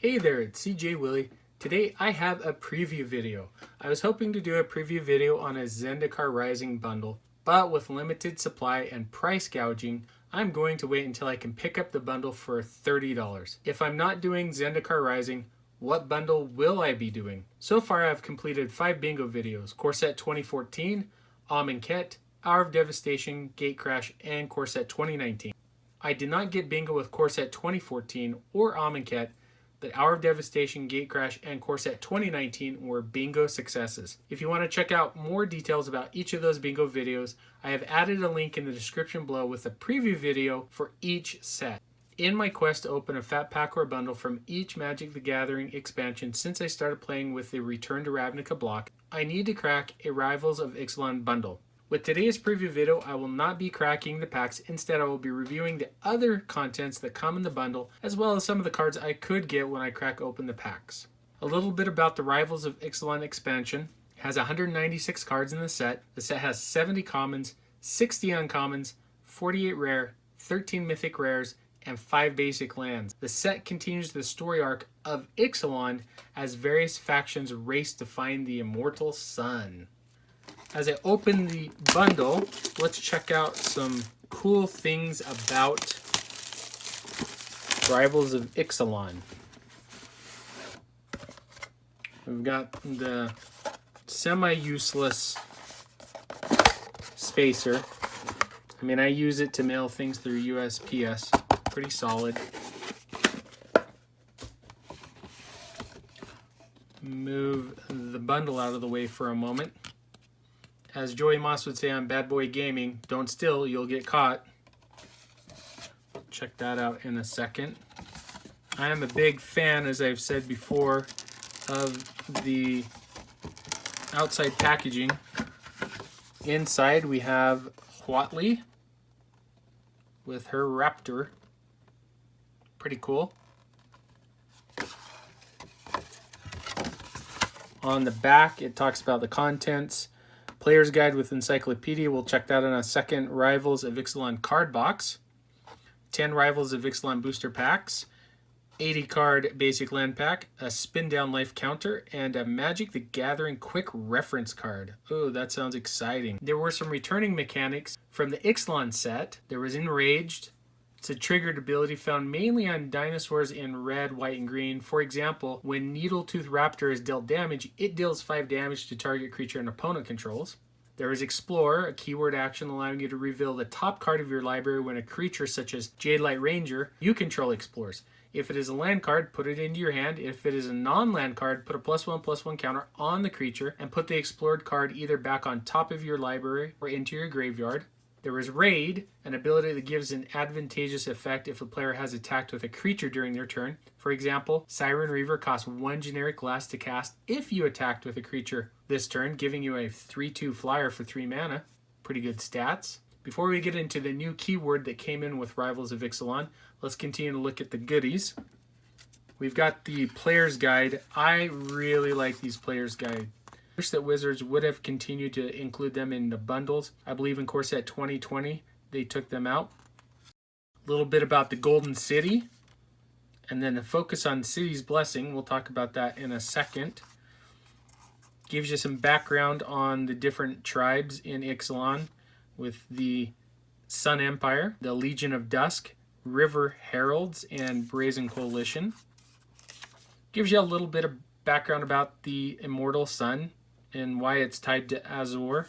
Hey there, it's CJ Willie. Today I have a preview video. I was hoping to do a preview video on a Zendikar Rising bundle, but with limited supply and price gouging, I'm going to wait until I can pick up the bundle for $30. If I'm not doing Zendikar Rising, what bundle will I be doing? So far I've completed 5 bingo videos: Corset 2014, Amonkhet, Hour of Devastation, Gatecrash, and Corset 2019. I did not get bingo with Corset 2014 or Amonkhet, but Hour of Devastation, Gatecrash, and Corset 2019 were bingo successes. If you want to check out more details about each of those bingo videos, I have added a link in the description below with a preview video for each set. In my quest to open a fat pack or bundle from each Magic the Gathering expansion since I started playing with the Return to Ravnica block, I need to crack a Rivals of Ixalan bundle. With today's preview video, I will not be cracking the packs. Instead, I will be reviewing the other contents that come in the bundle, as well as some of the cards I could get when I crack open the packs. A little bit about the Rivals of Ixalan expansion. It has 196 cards in the set. The set has 70 commons, 60 uncommons, 48 rare, 13 mythic rares, and 5 basic lands. The set continues the story arc of Ixalan as various factions race to find the immortal sun. As I open the bundle, let's check out some cool things about Rivals of Ixalan. We've got the semi-useless spacer. I mean, I use it to mail things through USPS. Pretty solid. Move the bundle out of the way for a moment. As Joey Moss would say on Bad Boy Gaming, don't steal, you'll get caught. Check that out in a second. I am a big fan, as I've said before, of the outside packaging. Inside we have Huatli with her raptor. Pretty cool. On the back it talks about the contents. Player's Guide with Encyclopedia, we'll check that in a second. Rivals of Ixalan card box. 10 Rivals of Ixalan booster packs. 80 card basic land pack. A spin down life counter. And a Magic the Gathering quick reference card. Oh, that sounds exciting. There were some returning mechanics from the Ixalan set. There was Enraged. It's a triggered ability found mainly on dinosaurs in red, white, and green. For example, when Needletooth Raptor is dealt damage, it deals 5 damage to target creature an opponent controls. There is Explore, a keyword action allowing you to reveal the top card of your library when a creature such as Jadelight Ranger you control explores. If it is a land card, put it into your hand. If it is a non-land card, put a +1/+1 counter on the creature and put the explored card either back on top of your library or into your graveyard. There is Raid, an ability that gives an advantageous effect if a player has attacked with a creature during their turn. For example, Siren Reaver costs 1 generic glass to cast if you attacked with a creature this turn, giving you a 3/2 flyer for 3 mana. Pretty good stats. Before we get into the new keyword that came in with Rivals of Ixalan, let's continue to look at the goodies. We've got the Player's Guide. I really like these Player's Guide. I wish that Wizards would have continued to include them in the bundles. I believe in Corset 2020 they took them out. A little bit about the Golden City, and then a focus on City's Blessing. We'll talk about that in a second. Gives you some background on the different tribes in Ixalan with the Sun Empire, the Legion of Dusk, River Heralds, and Brazen Coalition. Gives you a little bit of background about the Immortal Sun and why it's tied to Azor.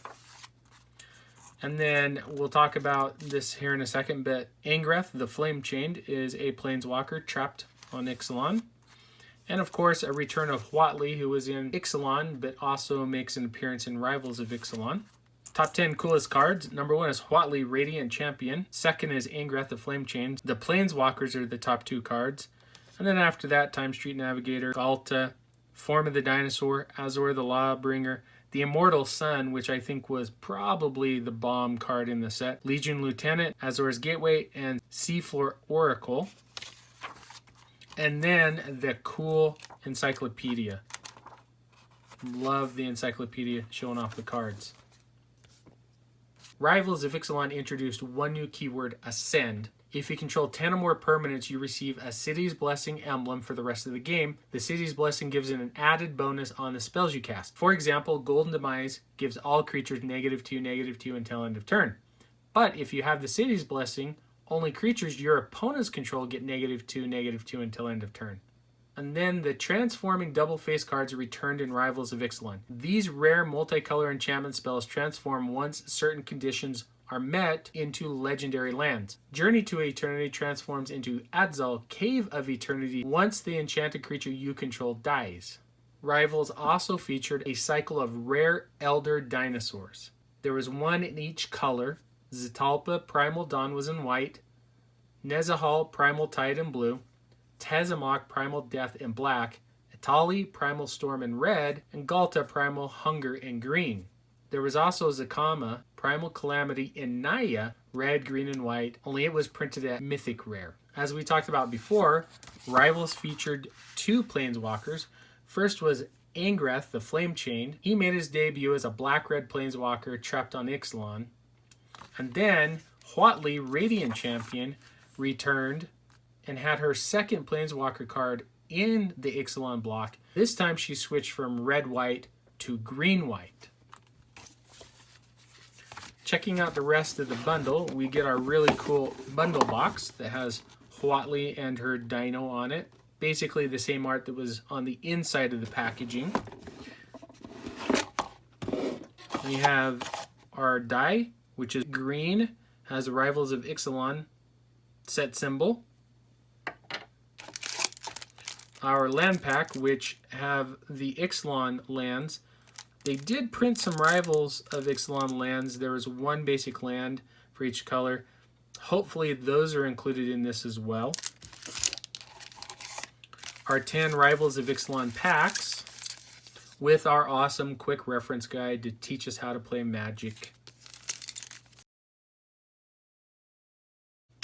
And then we'll talk about this here in a second, but Angreth, the Flame Chained, is a planeswalker trapped on Ixalan. And of course, a return of Huatli, who was in Ixalan, but also makes an appearance in Rivals of Ixalan. Top 10 coolest cards. Number 1 is Huatli, Radiant Champion. Second is Angreth, the Flame Chained. The Planeswalkers are the top 2 cards. And then after that, Time Street Navigator, Galta, Form of the Dinosaur, Azor the Lawbringer, the Immortal Sun, which I think was probably the bomb card in the set, Legion Lieutenant, Azor's Gateway, and Seafloor Oracle. And then the cool encyclopedia. Love the encyclopedia showing off the cards. Rivals of Ixalan introduced one new keyword, Ascend. If you control 10 or more permanents, you receive a City's Blessing emblem for the rest of the game. The City's Blessing gives it an added bonus on the spells you cast. For example, Golden Demise gives all creatures -2/-2 until end of turn. But if you have the City's Blessing, only creatures your opponents control get -2/-2 until end of turn. And then the transforming double face cards are returned in Rivals of Ixalan. These rare multicolor enchantment spells transform once certain conditions are met into legendary lands. Journey to Eternity transforms into Adzal, Cave of Eternity, once the enchanted creature you control dies. Rivals also featured a cycle of rare Elder Dinosaurs. There was one in each color. Zetalpa, Primal Dawn was in white. Nezahal, Primal Tide in blue. Tezamok, Primal Death in black. Atali, Primal Storm in red. And Galta, Primal Hunger in green. There was also Zakama, Primal Calamity in Naya, red, green, and white, only it was printed at Mythic Rare. As we talked about before, Rivals featured 2 Planeswalkers. First was Angrath, the Flame Chain. He made his debut as a black-red Planeswalker trapped on Ixalan. And then Huatli, Radiant Champion, returned and had her second Planeswalker card in the Ixalan block. This time she switched from red-white to green-white. Checking out the rest of the bundle, we get our really cool bundle box that has Huatli and her dino on it. Basically the same art that was on the inside of the packaging. We have our die, which is green, has the Rivals of Ixalan set symbol. Our land pack, which have the Ixalan lands. They did print some Rivals of Ixalan lands. There was 1 basic land for each color. Hopefully those are included in this as well. Our 10 Rivals of Ixalan packs with our awesome quick reference guide to teach us how to play Magic.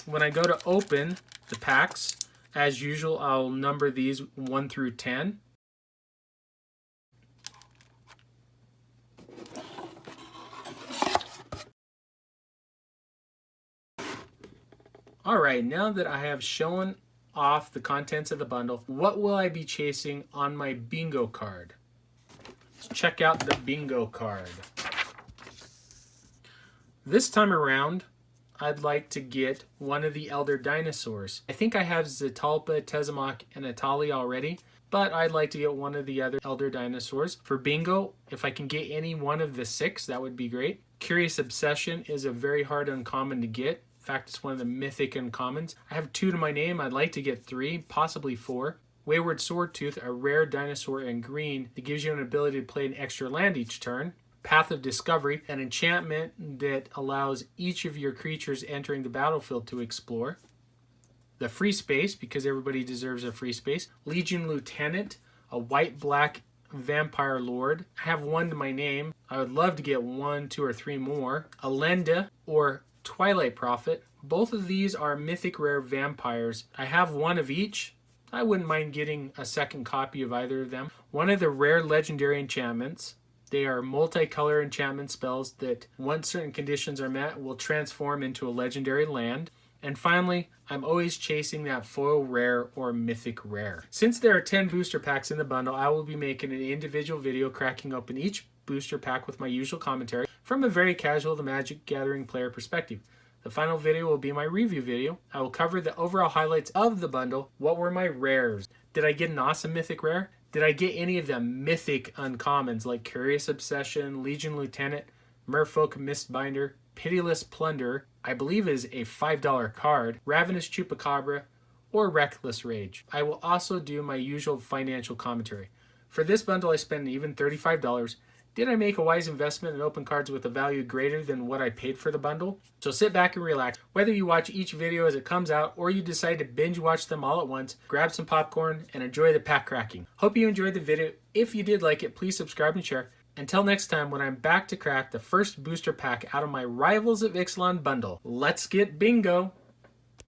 When I go to open the packs, as usual, I'll number these 1 through 10. Alright, now that I have shown off the contents of the bundle, what will I be chasing on my bingo card? Let's check out the bingo card. This time around, I'd like to get one of the Elder Dinosaurs. I think I have Zetalpa, Tezamok, and Atali already, but I'd like to get one of the other Elder Dinosaurs. For bingo, if I can get any one of the 6, that would be great. Curious Obsession is a very hard uncommon to get. In fact, it's one of the mythic uncommons. I have 2 to my name. I'd like to get 3, possibly 4. Wayward Swordtooth, a rare dinosaur in green that gives you an ability to play an extra land each turn. Path of Discovery, an enchantment that allows each of your creatures entering the battlefield to explore. The Free Space, because everybody deserves a free space. Legion Lieutenant, a white-black vampire lord. I have 1 to my name. I would love to get 1, 2, or 3 more. Alenda, or Twilight Prophet. Both of these are mythic rare vampires. I have 1 of each. I wouldn't mind getting a second copy of either of them. One of the rare legendary enchantments. They are multicolor enchantment spells that, once certain conditions are met, will transform into a legendary land. And finally, I'm always chasing that foil rare or mythic rare. Since there are 10 booster packs in the bundle, I will be making an individual video cracking open each booster pack with my usual commentary from a very casual to Magic Gathering player perspective. The final video will be my review video. I will cover the overall highlights of the bundle. What were my rares? Did I get an awesome mythic rare? Did I get any of the mythic uncommons like Curious Obsession, Legion Lieutenant, Merfolk Mistbinder, Pitiless Plunder, I believe is a $5 card, Ravenous Chupacabra, or Reckless Rage? I will also do my usual financial commentary. For this bundle I spent even $35. Did I make a wise investment and open cards with a value greater than what I paid for the bundle? So sit back and relax. Whether you watch each video as it comes out or you decide to binge watch them all at once, grab some popcorn and enjoy the pack cracking. Hope you enjoyed the video. If you did like it, please subscribe and share. Until next time, when I'm back to crack the first booster pack out of my Rivals of Ixalan bundle. Let's get bingo!